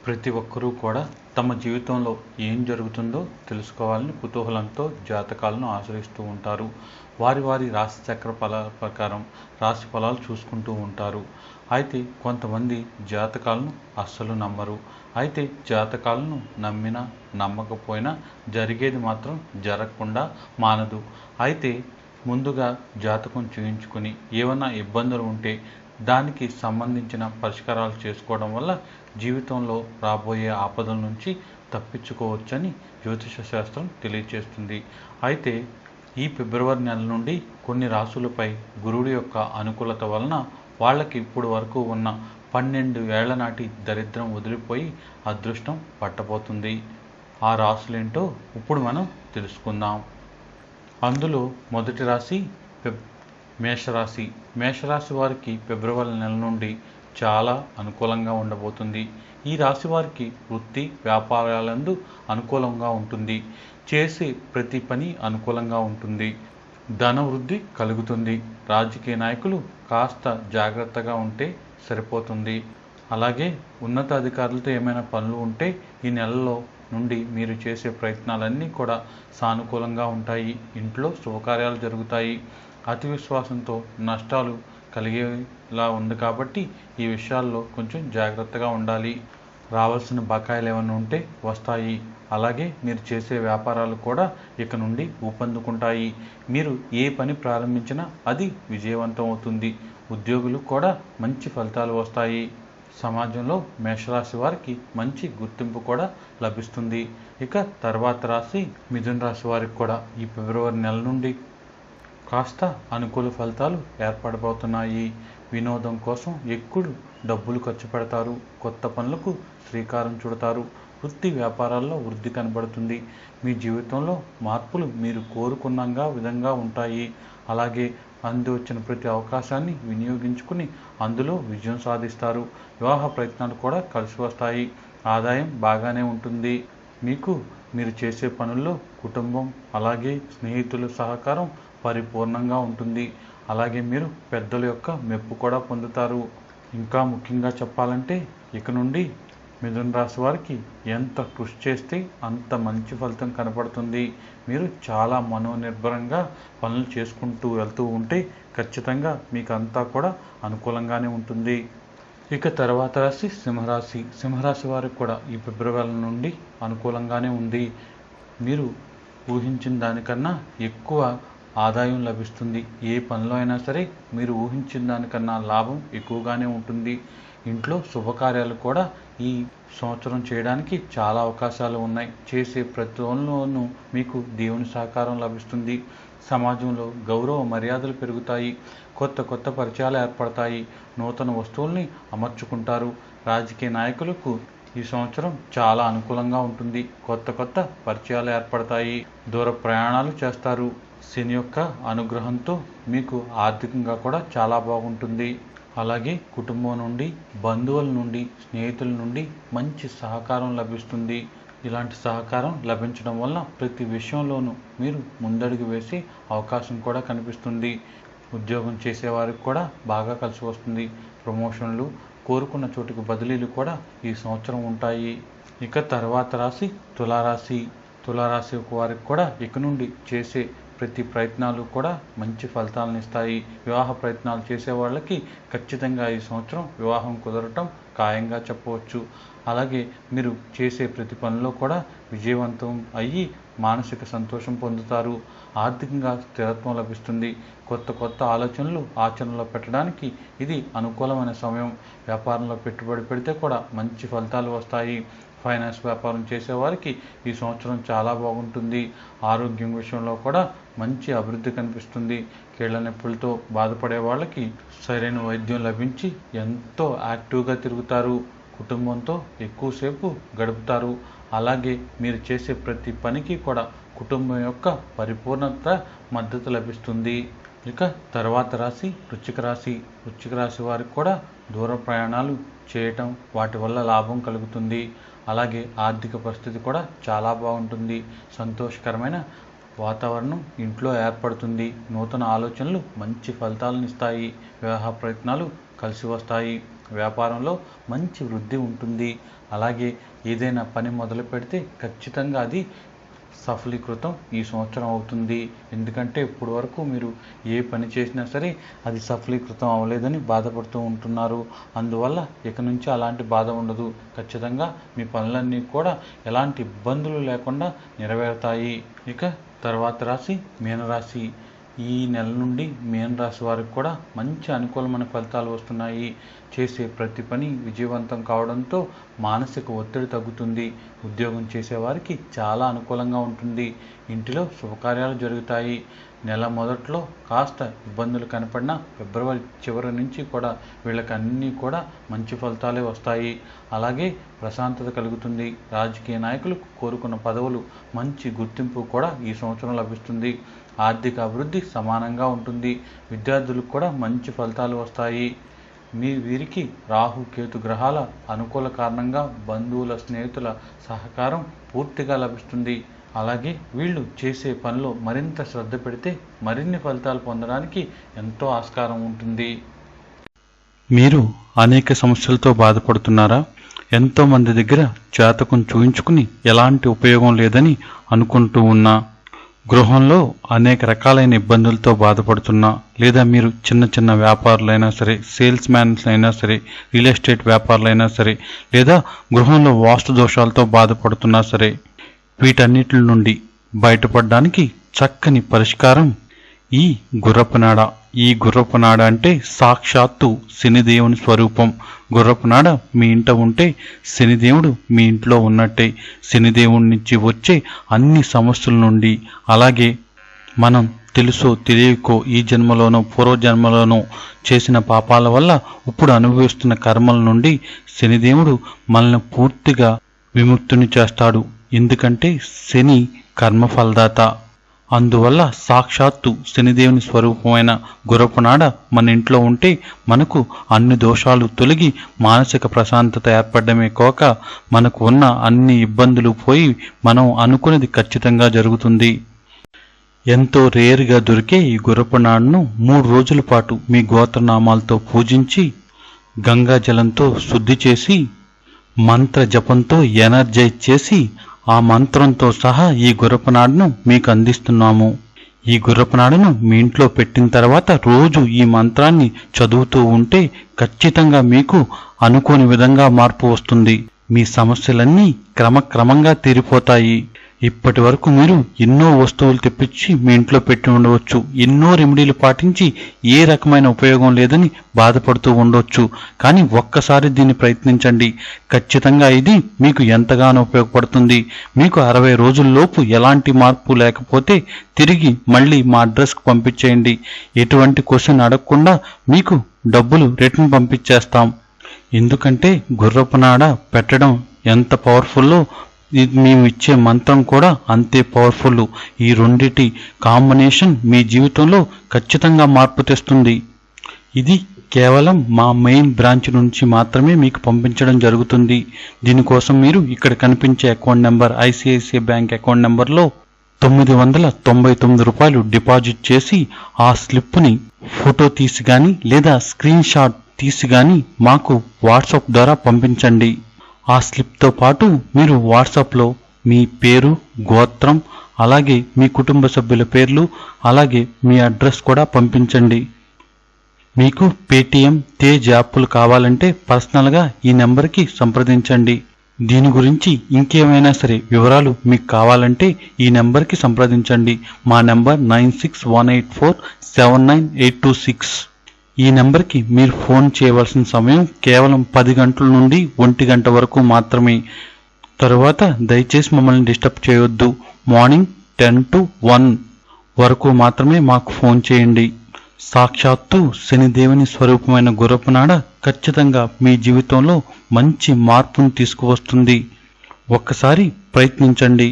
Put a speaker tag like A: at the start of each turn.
A: ప్రతి ఒక్కరూ కూడా తమ జీవితంలో ఏం జరుగుతుందో తెలుసుకోవాలని కుతూహలంతో జాతకాలను ఆశ్రయిస్తూ ఉంటారు. వారి వారి రాశి చక్ర ఫలాల ప్రకారం రాశి ఫలాలు చూసుకుంటూ ఉంటారు. అయితే కొంతమంది జాతకాలను అస్సలు నమ్మరు. అయితే జాతకాలను నమ్మినా నమ్మకపోయినా జరిగేది మాత్రం జరగకుండా మానదు. అయితే ముందుగా జాతకం చూయించుకుని ఏమైనా ఇబ్బందులు ఉంటే దానికి సంబంధించిన పరిష్కారాలు చేసుకోవడం వల్ల జీవితంలో రాబోయే ఆపదల నుంచి తప్పించుకోవచ్చని జ్యోతిష శాస్త్రం తెలియజేస్తుంది. అయితే ఈ ఫిబ్రవరి నెల నుండి కొన్ని రాశులపై గురుడు యొక్క అనుకూలత వలన వాళ్ళకి ఇప్పుడు వరకు ఉన్న 12 ఏళ్ల నాటి దరిద్రం వదిలిపోయి అదృష్టం పట్టబోతుంది. ఆ రాశులేంటో ఇప్పుడు మనం తెలుసుకుందాం. అందులో మొదటి రాశి మేషరాశి. మేషరాశి వారికి ఫిబ్రవరి నెల నుండి చాలా అనుకూలంగా ఉండబోతుంది. ఈ రాశి వారికి వృత్తి వ్యాపారాలందు అనుకూలంగా ఉంటుంది. చేసే ప్రతి పని అనుకూలంగా ఉంటుంది. ధన వృద్ధి కలుగుతుంది. రాజకీయ నాయకులు కాస్త జాగ్రత్తగా ఉంటే సరిపోతుంది. అలాగే ఉన్నతాధికారులతో ఏమైనా పనులు ఉంటే ఈ నెలలో నుండి మీరు చేసే ప్రయత్నాలన్నీ కూడా సానుకూలంగా ఉంటాయి. ఇంట్లో శుభకార్యాలు జరుగుతాయి. అతి విశ్వాసంతో నష్టాలు కలిగేలా ఉంది కాబట్టి ఈ విషయాల్లో కొంచెం జాగ్రత్తగా ఉండాలి. రావాల్సిన బకాయిలు ఏమైనా ఉంటే వస్తాయి. అలాగే మీరు చేసే వ్యాపారాలు కూడా ఇక నుండి ఊపందుకుంటాయి. మీరు ఏ పని ప్రారంభించినా అది విజయవంతం అవుతుంది. ఉద్యోగులు కూడా మంచి ఫలితాలు వస్తాయి. సమాజంలో మేషరాశి వారికి మంచి గుర్తింపు కూడా లభిస్తుంది. ఇక తర్వాత రాశి మిథున రాశి వారికి కూడా ఈ ఫిబ్రవరి నెల నుండి కాస్త అనుకూల ఫలితాలు ఏర్పడబోతున్నాయి. వినోదం కోసం ఎక్కువ డబ్బులు ఖర్చు పెడతారు. కొత్త పనులకు శ్రీకారం చుడతారు. వృత్తి వ్యాపారాల్లో వృద్ధి కనబడుతుంది. మీ జీవితంలో మార్పులు మీరు కోరుకున్న విధంగా ఉంటాయి. అలాగే అంది వచ్చిన ప్రతి అవకాశాన్ని వినియోగించుకుని అందులో విజయం సాధిస్తారు. వివాహ ప్రయత్నాలు కూడా కలిసి వస్తాయి. ఆదాయం బాగానే ఉంటుంది. మీరు చేసే పనుల్లో కుటుంబం అలాగే స్నేహితుల సహకారం పరిపూర్ణంగా ఉంటుంది. అలాగే మీరు పెద్దల యొక్క మెప్పు కూడా పొందుతారు. ఇంకా ముఖ్యంగా చెప్పాలంటే ఇక నుండి మిథున రాశి వారికి ఎంత కృషి చేస్తే అంత మంచి ఫలితం కనపడుతుంది. మీరు చాలా మనోనిర్భరంగా పనులు చేసుకుంటూ వెళ్తూ ఉంటే ఖచ్చితంగా మీకు అంతా కూడా అనుకూలంగానే ఉంటుంది. ఇక తర్వాత రాశి సింహరాశి. సింహరాశి వారికి కూడా ఈ ఫిబ్రవరి నుండి అనుకూలంగానే ఉంది. మీరు ఊహించిన దానికన్నా ఎక్కువ ఆదాయం లభిస్తుంది. ఏ పనిలో అయినా సరే మీరు ఊహించిన దానికన్నా లాభం ఎక్కువగానే ఉంటుంది. ఇంట్లో శుభకార్యాలు కూడా ఈ సంవత్సరం చేయడానికి చాలా అవకాశాలు ఉన్నాయి. చేసే ప్రతి పనిలోనూ మీకు దేవుని సహకారం లభిస్తుంది. సమాజంలో గౌరవ మర్యాదలు పెరుగుతాయి. కొత్త కొత్త పరిచయాలు ఏర్పడతాయి. నూతన వస్తువుల్ని అమర్చుకుంటారు. రాజకీయ నాయకులకు ఈ సంవత్సరం చాలా అనుకూలంగా ఉంటుంది. కొత్త కొత్త పరిచయాలు ఏర్పడతాయి. దూర ప్రయాణాలు చేస్తారు. శని యొక్క అనుగ్రహంతో మీకు ఆర్థికంగా కూడా చాలా బాగుంటుంది. అలాగే కుటుంబం నుండి బంధువుల నుండి స్నేహితుల నుండి మంచి సహకారం లభిస్తుంది. ఇలాంటి సహకారం లభించడం వల్ల ప్రతి విషయంలోనూ మీరు ముందడుగు వేసే అవకాశం కూడా కనిపిస్తుంది. ఉద్యోగం చేసేవారికి కూడా బాగా కలిసి వస్తుంది. ప్రమోషన్లు కోరుకున్న చోటుకు బదిలీలు కూడా ఈ సంవత్సరం ఉంటాయి. ఇక తర్వాత రాశి తులారాశి. తులారాశి వారికి కూడా ఇక నుండి చేసే ప్రతి ప్రయత్నాలు కూడా మంచి ఫలితాలను ఇస్తాయి. వివాహ ప్రయత్నాలు చేసే వాళ్ళకి ఖచ్చితంగా ఈ సంవత్సరం వివాహం కుదరటం ఖాయంగా చెప్పవచ్చు. అలాగే మీరు చేసే ప్రతి పనిలో కూడా విజయవంతం అయ్యి మానసిక సంతోషం పొందుతారు. ఆర్థికంగా స్థిరత్వం లభిస్తుంది. కొత్త కొత్త ఆలోచనలు ఆచరణలో పెట్టడానికి ఇది అనుకూలమైన సమయం. వ్యాపారంలో పెట్టుబడి పెడితే కూడా మంచి ఫలితాలు వస్తాయి. ఫైనాన్స్ వ్యాపారం చేసేవారికి ఈ సంవత్సరం చాలా బాగుంటుంది. ఆరోగ్యం విషయంలో కూడా మంచి అభివృద్ధి కనిపిస్తుంది. కీళ్ల నొప్పులతో బాధపడే వాళ్ళకి సరైన వైద్యం లభించి ఎంతో యాక్టివ్గా తిరుగుతారు. కుటుంబంతో ఎక్కువసేపు గడుపుతారు. అలాగే మీరు చేసే ప్రతి పనికి కూడా కుటుంబం యొక్క పరిపూర్ణత మద్దతు లభిస్తుంది. ఇక తర్వాత రాశి వృశ్చిక రాశి. వృశ్చిక రాశి వారికి కూడా దూర ప్రయాణాలు చేయటం వాటి వల్ల లాభం కలుగుతుంది. అలాగే ఆర్థిక పరిస్థితి కూడా చాలా బాగుంటుంది. సంతోషకరమైన వాతావరణం ఇంట్లో ఏర్పడుతుంది. నూతన ఆలోచనలు మంచి ఫలితాలను ఇస్తాయి. వివాహ ప్రయత్నాలు కలిసి వస్తాయి. వ్యాపారంలో మంచి వృద్ధి ఉంటుంది. అలాగే ఏదైనా పని మొదలు పెడితే ఖచ్చితంగా అది సఫలీకృతం ఈ సంవత్సరం అవుతుంది. ఎందుకంటే ఇప్పటి వరకు మీరు ఏ పని చేసినా సరే అది సఫలీకృతం అవ్వలేదని బాధపడుతూ ఉంటున్నారు. అందువల్ల ఇక నుంచి అలాంటి బాధ ఉండదు. ఖచ్చితంగా మీ పనులన్నీ కూడా ఎలాంటి ఇబ్బందులు లేకుండా నెరవేరుతాయి. ఇక తర్వాత రాశి మీనరాశి. ఈ నెల నుండి మీనరాశి వారికి కూడా మంచి అనుకూలమైన ఫలితాలు వస్తున్నాయి. చేసే ప్రతి పని విజయవంతం కావడంతో మానసిక ఒత్తిడి తగ్గుతుంది. ఉద్యోగం చేసేవారికి చాలా అనుకూలంగా ఉంటుంది. ఇంటిలో శుభకార్యాలు జరుగుతాయి. నెల మొదట్లో కాస్త ఇబ్బందులు కనపడినా ఫిబ్రవరి చివరి నుంచి కూడా వీళ్ళకి అన్నీ కూడా మంచి ఫలితాలే వస్తాయి. అలాగే ప్రశాంతత కలుగుతుంది. రాజకీయ నాయకులు కోరుకున్న పదవులు మంచి గుర్తింపు కూడా ఈ సంవత్సరం లభిస్తుంది. ఆర్థిక అభివృద్ధి సమానంగా ఉంటుంది. విద్యార్థులకు కూడా మంచి ఫలితాలు వస్తాయి. వీరికి రాహు కేతు గ్రహాల అనుకూల కారణంగా బంధువుల స్నేహితుల సహకారం పూర్తిగా లభిస్తుంది. అలాగే వీళ్ళు చేసే పనిలో మరింత శ్రద్ధ పెడితే మరిన్ని ఫలితాలు పొందడానికి ఎంతో ఆస్కారం ఉంటుంది. మీరు అనేక సమస్యలతో బాధపడుతున్నారా? ఎంతోమంది దగ్గర జాతకం చూయించుకుని ఎలాంటి ఉపయోగం లేదని అనుకుంటూ ఉన్నా, గృహంలో అనేక రకాలైన ఇబ్బందులతో బాధపడుతున్నా, లేదా మీరు చిన్న చిన్న వ్యాపారులైనా సరే, సేల్స్ మ్యాన్స్ అయినా సరే, రియల్ ఎస్టేట్ వ్యాపారులైనా సరే, లేదా గృహంలో వాస్తు దోషాలతో బాధపడుతున్నా సరే, వీటన్నిటి నుండి బయటపడడానికి చక్కని పరిష్కారం ఈ గుర్రపునాడ. ఈ గుర్రపునాడ అంటే సాక్షాత్తు శనిదేవుని స్వరూపం. గుర్రపునాడ మీ ఇంట ఉంటే శనిదేవుడు మీ ఇంట్లో ఉన్నట్టే. శనిదేవుడి నుంచి వచ్చే అన్ని సమస్యల నుండి, అలాగే మనం తెలుసో తెలియకో ఈ జన్మలోనో పూర్వజన్మలోనో చేసిన పాపాల వల్ల ఇప్పుడు అనుభవిస్తున్న కర్మల నుండి శనిదేవుడు మనల్ని పూర్తిగా విముక్తుని చేస్తాడు. ఎందుకంటే శని కర్మఫలదాత. అందువల్ల సాక్షాత్తు శనిదేవుని స్వరూపమైన గుర్రపునాడ మన ఇంట్లో ఉంటే మనకు అన్ని దోషాలు తొలగి మానసిక ప్రశాంతత ఏర్పడమే కాక మనకు ఉన్న అన్ని ఇబ్బందులు పోయి మనం అనుకున్నది ఖచ్చితంగా జరుగుతుంది. ఎంతో రేరుగా దొరికే ఈ గుర్రపునాడను 3 రోజుల పాటు మీ గోత్రనామాలతో పూజించి గంగా జలంతో శుద్ధి చేసి మంత్ర జపంతో ఎనర్జైజ్ చేసి ఆ మంత్రంతో సహా ఈ గుర్రపునాడను మీకు అందిస్తున్నాము. ఈ గుర్రపునాడను మీ ఇంట్లో పెట్టిన తర్వాత రోజు ఈ మంత్రాన్ని చదువుతూ ఉంటే ఖచ్చితంగా మీకు అనుకోని విధంగా మార్పు వస్తుంది. మీ సమస్యలన్నీ క్రమక్రమంగా తీరిపోతాయి. ఇప్పటి వరకు మీరు ఎన్నో వస్తువులు తెప్పించి మీ ఇంట్లో పెట్టి ఉండవచ్చు, ఎన్నో రెమెడీలు పాటించి ఏ రకమైన ఉపయోగం లేదని బాధపడుతూ ఉండొచ్చు. కానీ ఒక్కసారి దీన్ని ప్రయత్నించండి. ఖచ్చితంగా ఇది మీకు ఎంతగానో ఉపయోగపడుతుంది. మీకు 60 రోజుల్లోపు ఎలాంటి మార్పు లేకపోతే తిరిగి మళ్ళీ మా అడ్రస్కి పంపించేయండి. ఎటువంటి క్వశ్చన్ అడగకుండా మీకు డబ్బులు రిటర్న్ పంపించేస్తాం. ఎందుకంటే గుర్రపునాడ పెట్టడం ఎంత పవర్ఫుల్లో మేము ఇచ్చే మంత్రం కూడా అంతే పవర్ఫుల్. ఈ రెండిటి కాంబినేషన్ మీ జీవితంలో ఖచ్చితంగా మార్పు తెస్తుంది. ఇది కేవలం మా మెయిన్ బ్రాంచ్ నుంచి మాత్రమే మీకు పంపించడం జరుగుతుంది. దీనికోసం మీరు ఇక్కడ కనిపించే account number ICICI bank account నెంబర్లో 999 రూపాయలు డిపాజిట్ చేసి ఆ స్లిప్ని ఫోటో తీసి కానీ లేదా స్క్రీన్ షాట్ తీసి కానీ మాకు వాట్సాప్ ద్వారా పంపించండి. ఆ స్లిప్తో పాటు మీరు వాట్సాప్లో మీ పేరు, గోత్రం, అలాగే మీ కుటుంబ సభ్యుల పేర్లు, అలాగే మీ అడ్రస్ కూడా పంపించండి. మీకు పేటిఎం, తేజ్ యాప్లు కావాలంటే పర్సనల్గా ఈ నెంబర్కి సంప్రదించండి. దీని గురించి ఇంకేమైనా సరే వివరాలు మీకు కావాలంటే ఈ నెంబర్కి సంప్రదించండి. మా నెంబర్ 9618479826. ఈ నెంబర్కి మీరు ఫోన్ చేయవలసిన సమయం కేవలం 10 గంటల నుండి 1 గంట వరకు మాత్రమే. తరువాత దయచేసి మమ్మల్ని డిస్టర్బ్ చేయొద్దు. మార్నింగ్ 10 to 1 వరకు మాత్రమే మాకు ఫోన్ చేయండి. సాక్షాత్తు శనిదేవుని స్వరూపమైన గుర్రపునాడ ఖచ్చితంగా మీ జీవితంలో మంచి మార్పును తీసుకువస్తుంది. ఒక్కసారి ప్రయత్నించండి.